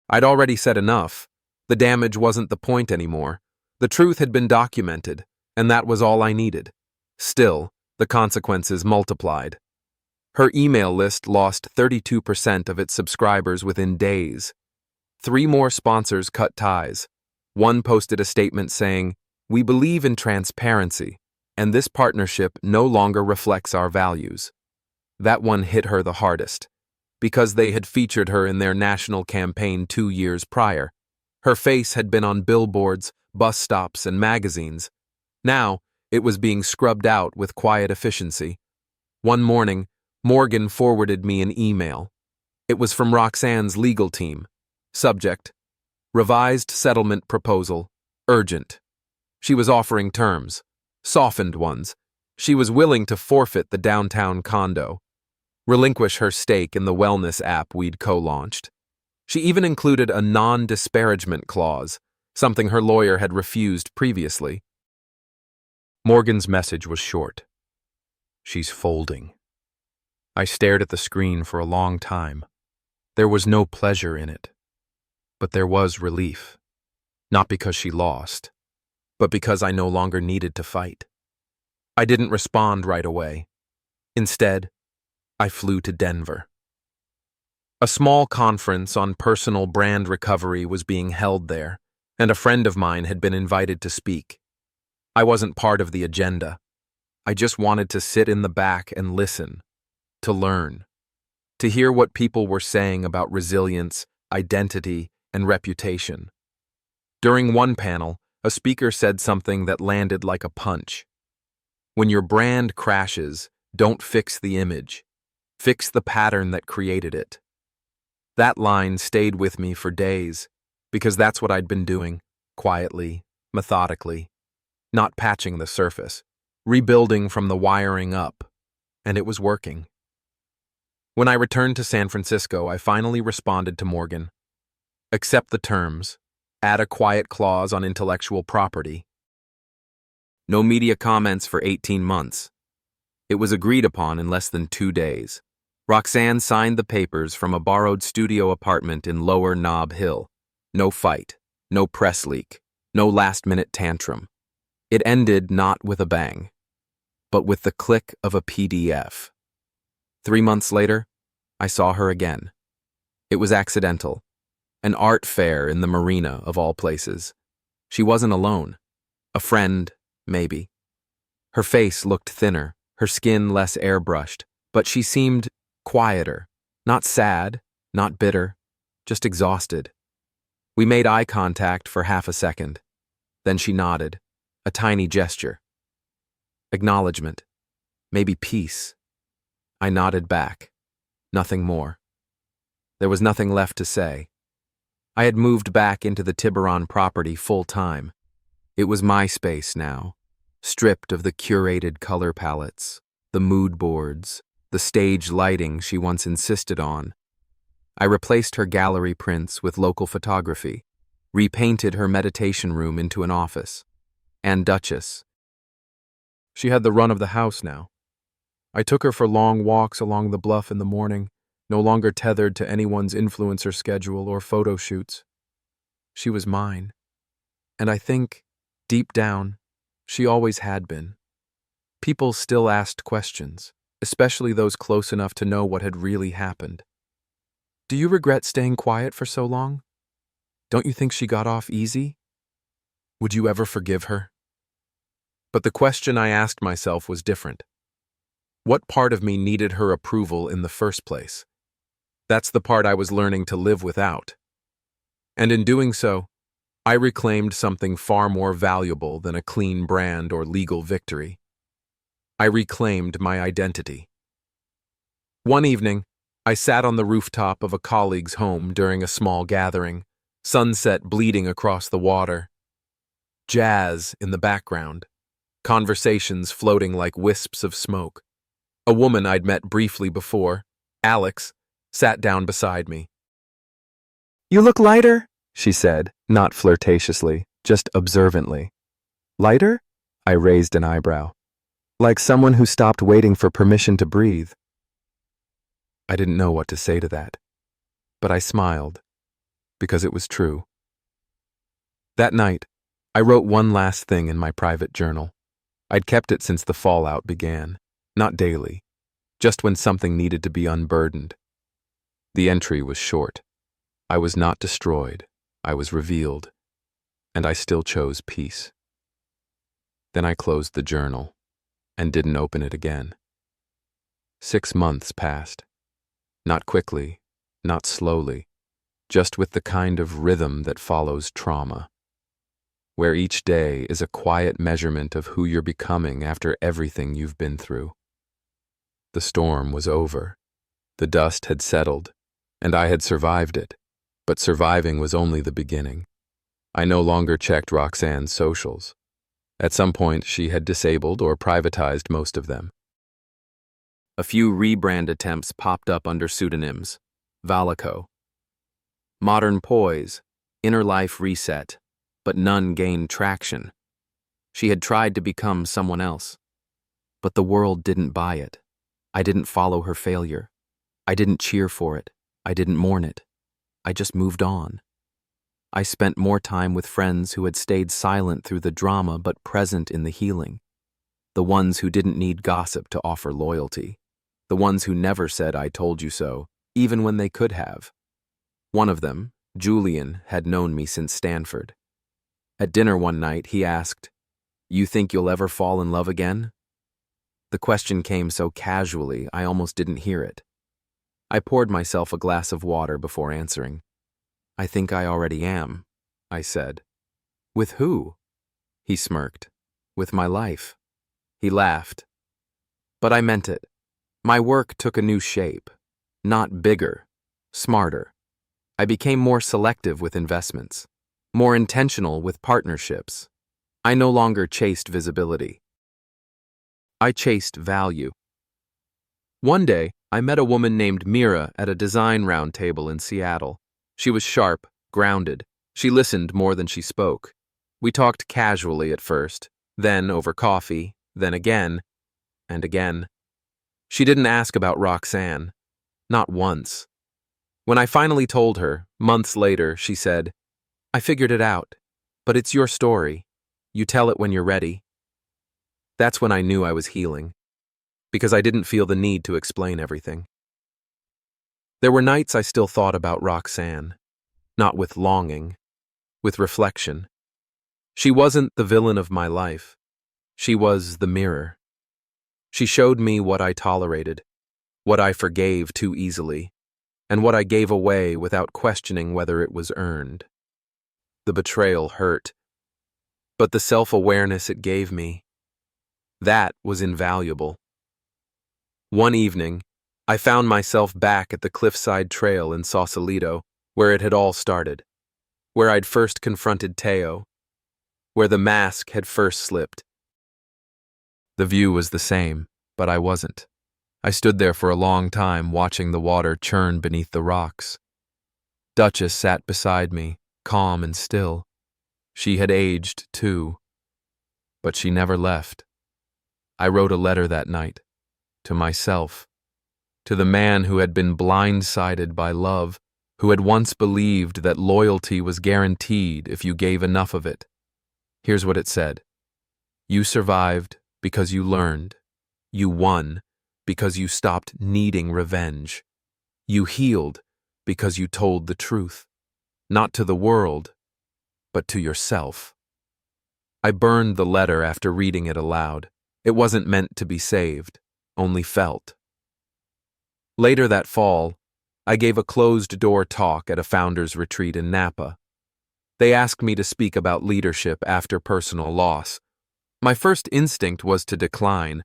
A: I'd already said enough. The damage wasn't the point anymore. The truth had been documented, and that was all I needed. Still, the consequences multiplied. Her email list lost 32% of its subscribers within days. 3 more sponsors cut ties. One posted a statement saying, "We believe in transparency, and this partnership no longer reflects our values." That one hit her the hardest, because they had featured her in their national campaign 2 years prior. Her face had been on billboards, bus stops, and magazines. Now, it was being scrubbed out with quiet efficiency. One morning, Morgan forwarded me an email. It was from Roxanne's legal team. Subject: Revised settlement proposal. Urgent. She was offering terms. Softened ones. She was willing to forfeit the downtown condo. Relinquish her stake in the wellness app we'd co-launched. She even included a non-disparagement clause, something her lawyer had refused previously. Morgan's message was short. She's folding. I stared at the screen for a long time. There was no pleasure in it. But there was relief. Not because she lost, but because I no longer needed to fight. I didn't respond right away. Instead, I flew to Denver. A small conference on personal brand recovery was being held there, and a friend of mine had been invited to speak. I wasn't part of the agenda. I just wanted to sit in the back and listen, to learn, to hear what people were saying about resilience, identity, and reputation. During one panel, a speaker said something that landed like a punch. When your brand crashes, don't fix the image. Fix the pattern that created it. That line stayed with me for days, because that's what I'd been doing, quietly, methodically, not patching the surface, rebuilding from the wiring up, and it was working. When I returned to San Francisco, I finally responded to Morgan. Accept the terms, add a quiet clause on intellectual property. No media comments for 18 months. It was agreed upon in less than 2 days. Roxanne signed the papers from a borrowed studio apartment in Lower Nob Hill. No fight, no press leak, no last-minute tantrum. It ended not with a bang, but with the click of a PDF. 3 months later, I saw her again. It was accidental. An art fair in the marina, of all places. She wasn't alone. A friend, maybe. Her face looked thinner, her skin less airbrushed, but she seemed quieter, not sad, not bitter, just exhausted. We made eye contact for half a second. Then she nodded, a tiny gesture. Acknowledgement, maybe peace. I nodded back. Nothing more. There was nothing left to say. I had moved back into the Tiburon property full-time. It was my space now, stripped of the curated color palettes, the mood boards, the stage lighting she once insisted on. I replaced her gallery prints with local photography, repainted her meditation room into an office. And Duchess. She had the run of the house now. I took her for long walks along the bluff in the morning, no longer tethered to anyone's influencer schedule or photo shoots. She was mine. And I think, deep down, she always had been. People still asked questions, especially those close enough to know what had really happened. Do you regret staying quiet for so long? Don't you think she got off easy? Would you ever forgive her? But the question I asked myself was different. What part of me needed her approval in the first place? That's the part I was learning to live without. And in doing so, I reclaimed something far more valuable than a clean brand or legal victory. I reclaimed my identity. One evening, I sat on the rooftop of a colleague's home during a small gathering, sunset bleeding across the water. Jazz in the background, conversations floating like wisps of smoke. A woman I'd met briefly before, Alex, sat down beside me. "You look lighter," she said, not flirtatiously, just observantly. "Lighter?" I raised an eyebrow. Like someone who stopped waiting for permission to breathe. I didn't know what to say to that, but I smiled, because it was true. That night, I wrote one last thing in my private journal. I'd kept it since the fallout began, not daily, just when something needed to be unburdened. The entry was short. I was not destroyed, I was revealed, and I still chose peace. Then I closed the journal and didn't open it again. 6 months passed. Not quickly, not slowly, just with the kind of rhythm that follows trauma, where each day is a quiet measurement of who you're becoming after everything you've been through. The storm was over. The dust had settled, and I had survived it. But surviving was only the beginning. I no longer checked Roxanne's socials. At some point, she had disabled or privatized most of them. A few rebrand attempts popped up under pseudonyms: Valico, Modern Poise, Inner Life Reset, but none gained traction. She had tried to become someone else. But the world didn't buy it. I didn't follow her failure. I didn't cheer for it. I didn't mourn it. I just moved on. I spent more time with friends who had stayed silent through the drama but present in the healing. The ones who didn't need gossip to offer loyalty. The ones who never said "I told you so," even when they could have. One of them, Julian, had known me since Stanford. At dinner one night, he asked, "You think you'll ever fall in love again?" The question came so casually, I almost didn't hear it. I poured myself a glass of water before answering. "I think I already am," I said. "With who?" He smirked. "With my life." He laughed. But I meant it. My work took a new shape. Not bigger, smarter. I became more selective with investments, more intentional with partnerships. I no longer chased visibility. I chased value. One day, I met a woman named Mira at a design roundtable in Seattle. She was sharp, grounded. She listened more than she spoke. We talked casually at first, then over coffee, then again, and again. She didn't ask about Roxanne. Not once. When I finally told her, months later, she said, "I figured it out, but it's your story. You tell it when you're ready." That's when I knew I was healing, because I didn't feel the need to explain everything. There were nights I still thought about Roxanne, not with longing, with reflection. She wasn't the villain of my life. She was the mirror. She showed me what I tolerated, what I forgave too easily, and what I gave away without questioning whether it was earned. The betrayal hurt, but the self-awareness it gave me, that was invaluable. One evening, I found myself back at the cliffside trail in Sausalito, where it had all started, where I'd first confronted Teo, where the mask had first slipped. The view was the same, but I wasn't. I stood there for a long time watching the water churn beneath the rocks. Duchess sat beside me, calm and still. She had aged, too. But she never left. I wrote a letter that night, to myself, to the man who had been blindsided by love, who had once believed that loyalty was guaranteed if you gave enough of it. Here's what it said. You survived because you learned. You won because you stopped needing revenge. You healed because you told the truth, not to the world, but to yourself. I burned the letter after reading it aloud. It wasn't meant to be saved, only felt. Later that fall, I gave a closed-door talk at a founders' retreat in Napa. They asked me to speak about leadership after personal loss. My first instinct was to decline,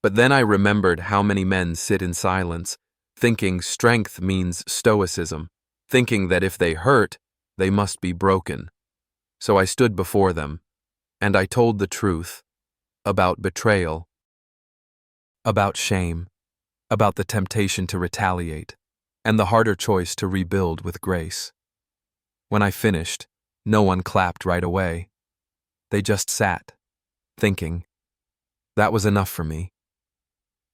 A: but then I remembered how many men sit in silence, thinking strength means stoicism, thinking that if they hurt, they must be broken. So I stood before them, and I told the truth about betrayal, about shame, about the temptation to retaliate, and the harder choice to rebuild with grace. When I finished, no one clapped right away. They just sat, thinking. That was enough for me.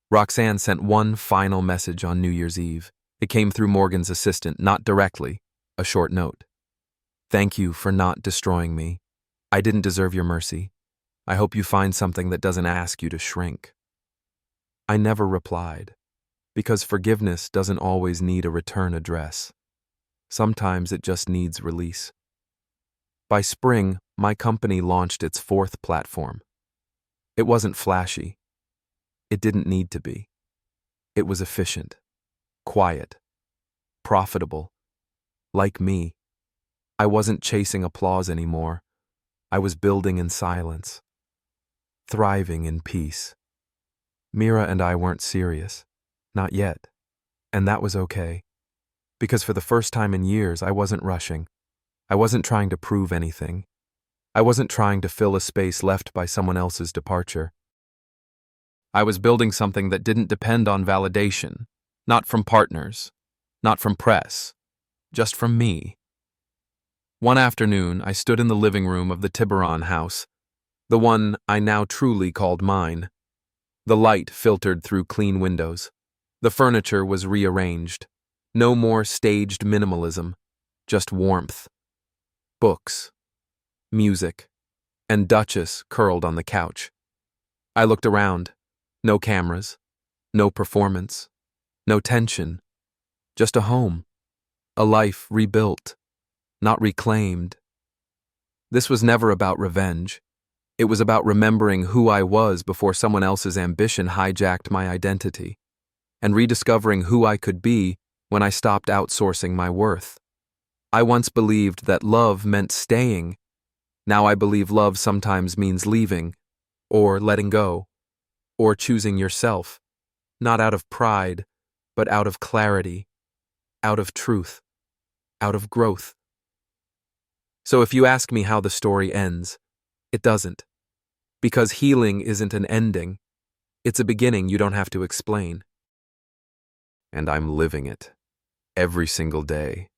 A: Roxanne sent one final message on New Year's Eve. It came through Morgan's assistant, not directly, a short note. Thank you for not destroying me. I didn't deserve your mercy. I hope you find something that doesn't ask you to shrink. I never replied, because forgiveness doesn't always need a return address. Sometimes it just needs release. By spring, my company launched its 4th platform. It wasn't flashy. It didn't need to be. It was efficient, quiet, profitable. Like me, I wasn't chasing applause anymore. I was building in silence, thriving in peace. Mira and I weren't serious, not yet, and that was okay. Because for the first time in years, I wasn't rushing. I wasn't trying to prove anything. I wasn't trying to fill a space left by someone else's departure. I was building something that didn't depend on validation, not from partners, not from press, just from me. One afternoon, I stood in the living room of the Tiburon house, the one I now truly called mine. The light filtered through clean windows. The furniture was rearranged. No more staged minimalism, just warmth. Books, music, and Duchess curled on the couch. I looked around. No cameras, no performance, no tension. Just a home, a life rebuilt, not reclaimed. This was never about revenge. It was about remembering who I was before someone else's ambition hijacked my identity, and rediscovering who I could be when I stopped outsourcing my worth. I once believed that love meant staying. Now I believe love sometimes means leaving, or letting go, or choosing yourself, not out of pride, but out of clarity, out of truth, out of growth. So if you ask me how the story ends, it doesn't. Because healing isn't an ending. It's a beginning you don't have to explain. And I'm living it, every single day.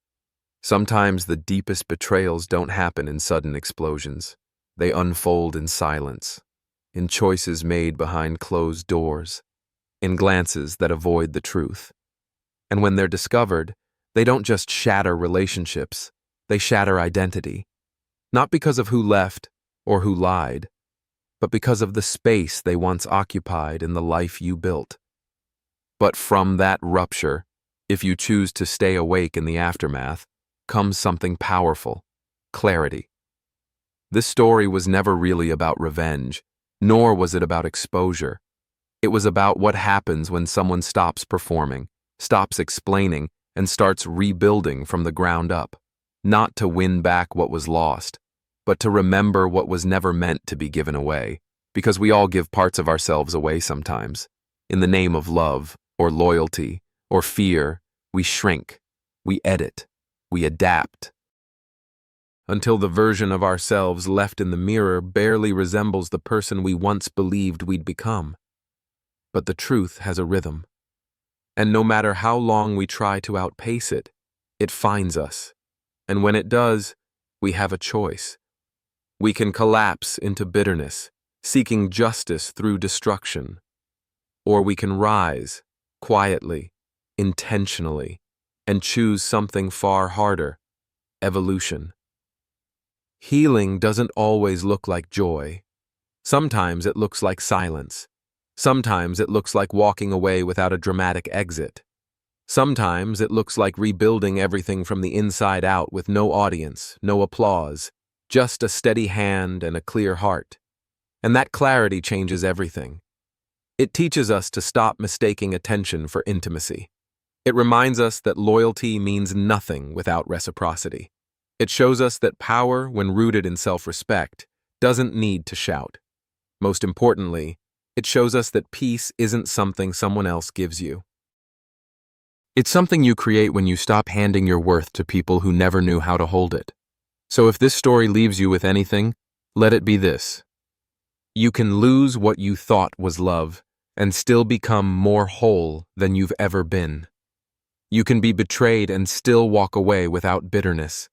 A: Sometimes the deepest betrayals don't happen in sudden explosions. They unfold in silence, in choices made behind closed doors, in glances that avoid the truth. And when they're discovered, they don't just shatter relationships, they shatter identity. Not because of who left or who lied, but because of the space they once occupied in the life you built. But from that rupture, if you choose to stay awake in the aftermath, comes something powerful: clarity. This story was never really about revenge, nor was it about exposure. It was about what happens when someone stops performing, stops explaining, and starts rebuilding from the ground up. Not to win back what was lost, but to remember what was never meant to be given away. Because we all give parts of ourselves away sometimes. In the name of love, or loyalty, or fear, we shrink, we edit, we adapt. Until the version of ourselves left in the mirror barely resembles the person we once believed we'd become. But the truth has a rhythm. And no matter how long we try to outpace it, it finds us. And when it does, we have a choice. We can collapse into bitterness, seeking justice through destruction. Or we can rise, quietly, intentionally, and choose something far harder: evolution. Healing doesn't always look like joy. Sometimes it looks like silence. Sometimes it looks like walking away without a dramatic exit. Sometimes it looks like rebuilding everything from the inside out with no audience, no applause, just a steady hand and a clear heart. And that clarity changes everything. It teaches us to stop mistaking attention for intimacy. It reminds us that loyalty means nothing without reciprocity. It shows us that power, when rooted in self-respect, doesn't need to shout. Most importantly, it shows us that peace isn't something someone else gives you. It's something you create when you stop handing your worth to people who never knew how to hold it. So if this story leaves you with anything, let it be this: you can lose what you thought was love and still become more whole than you've ever been. You can be betrayed and still walk away without bitterness.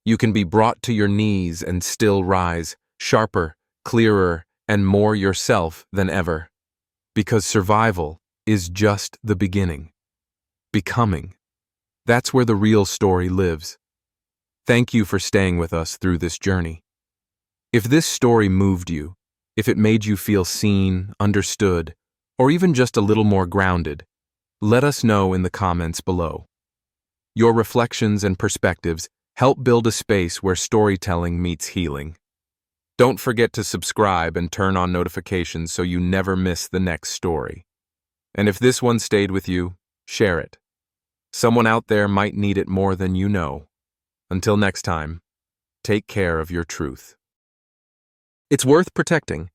A: You can be brought to your knees and still rise, sharper, clearer, and more yourself than ever. Because survival is just the beginning. Becoming. That's where the real story lives. Thank you for staying with us through this journey. If this story moved you, if it made you feel seen, understood, or even just a little more grounded, let us know in the comments below. Your reflections and perspectives help build a space where storytelling meets healing. Don't forget to subscribe and turn on notifications so you never miss the next story. And if this one stayed with you, share it. Someone out there might need it more than you know. Until next time, take care of your truth. It's worth protecting.